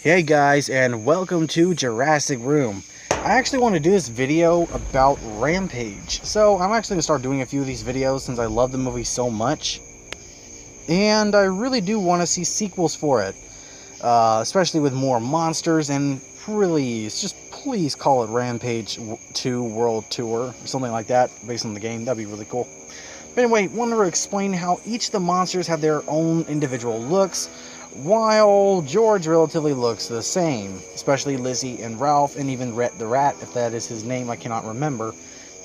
Hey guys, and welcome to Jurassic Room. I actually want to do this video about Rampage. So I'm actually going to start doing a few of these videos since I love the movie so much. And I really do want to see sequels for it. Especially with more monsters, and please call it Rampage 2 World Tour or something like that based on the game. That'd be really cool. But anyway, wanted to explain how each of the monsters have their own individual looks, while George relatively looks the same, especially Lizzie and Ralph, and even Rhett the Rat, if that is his name, I cannot remember.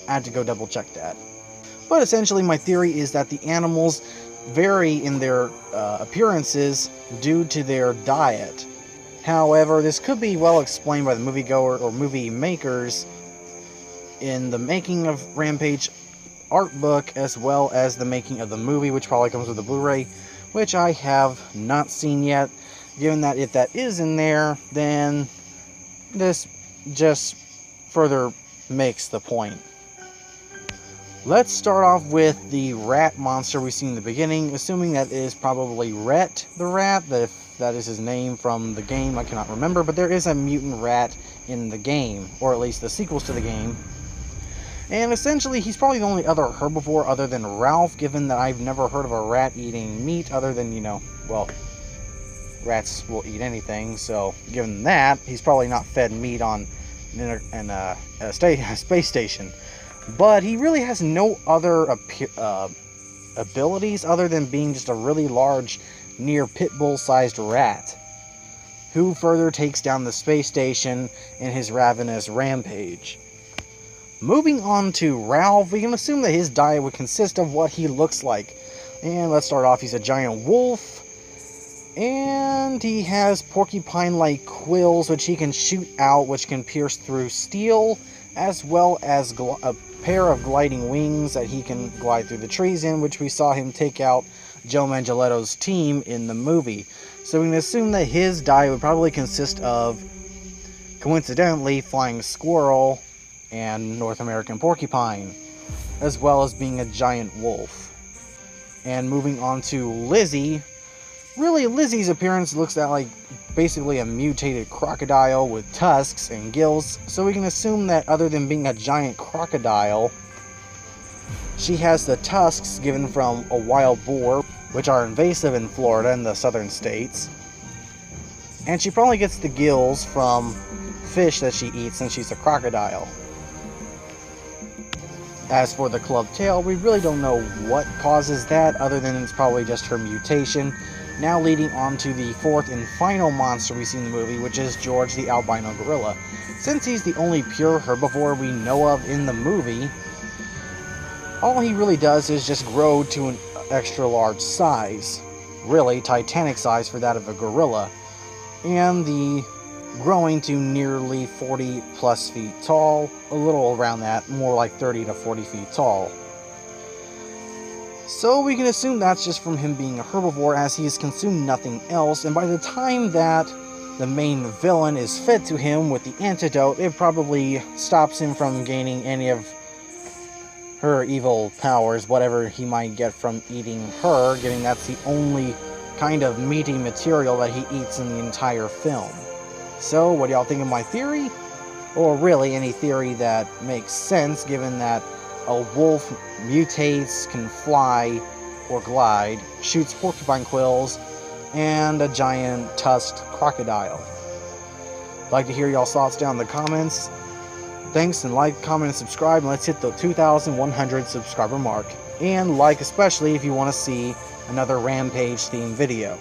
I had to go double check that. But essentially my theory is that the animals vary in their appearances due to their diet. However, this could be well explained by the moviegoer or movie makers in the making of Rampage art book, as well as the making of the movie, which probably comes with the Blu-ray, which I have not seen yet. Given that if that is in there, then this just further makes the point. Let's start off with the rat monster we see in the beginning, assuming that is probably Rhett the Rat, if that is his name from the game, I cannot remember, but there is a mutant rat in the game, or at least the sequels to the game. And essentially, he's probably the only other herbivore other than Ralph, given that I've never heard of a rat eating meat other than, well, rats will eat anything, so given that, he's probably not fed meat on a space station. But he really has no other abilities other than being just a really large, near pit bull-sized rat, who further takes down the space station in his ravenous rampage. Moving on to Ralph, we can assume that his diet would consist of what he looks like. And let's start off, he's a giant wolf. And he has porcupine-like quills, which he can shoot out, which can pierce through steel, as well as a pair of gliding wings that he can glide through the trees in, which we saw him take out Joe Manganiello's team in the movie. So we can assume that his diet would probably consist of, coincidentally, flying squirrel and North American porcupine, as well as being a giant wolf. And moving on to Lizzie, really Lizzie's appearance looks like basically a mutated crocodile with tusks and gills, so we can assume that other than being a giant crocodile, she has the tusks given from a wild boar, which are invasive in Florida and the southern states. And she probably gets the gills from fish that she eats since she's a crocodile. As for the club tail, we really don't know what causes that, other than it's probably just her mutation. Now leading on to the fourth and final monster we see in the movie, which is George the albino gorilla. Since he's the only pure herbivore we know of in the movie, all he really does is just grow to an extra large size. Really, Titanic size for that of a gorilla. And the growing to nearly 40 plus feet tall, a little around that, more like 30 to 40 feet tall. So we can assume that's just from him being a herbivore, as he has consumed nothing else, and by the time that the main villain is fed to him with the antidote, it probably stops him from gaining any of her evil powers, whatever he might get from eating her, given that's the only kind of meaty material that he eats in the entire film. So, what do y'all think of my theory? Or really, any theory that makes sense, given that a wolf mutates, can fly or glide, shoots porcupine quills, and a giant tusked crocodile. I'd like to hear y'all's thoughts down in the comments. Thanks, and like, comment, and subscribe, and let's hit the 2,100 subscriber mark. And like especially if you want to see another Rampage themed video.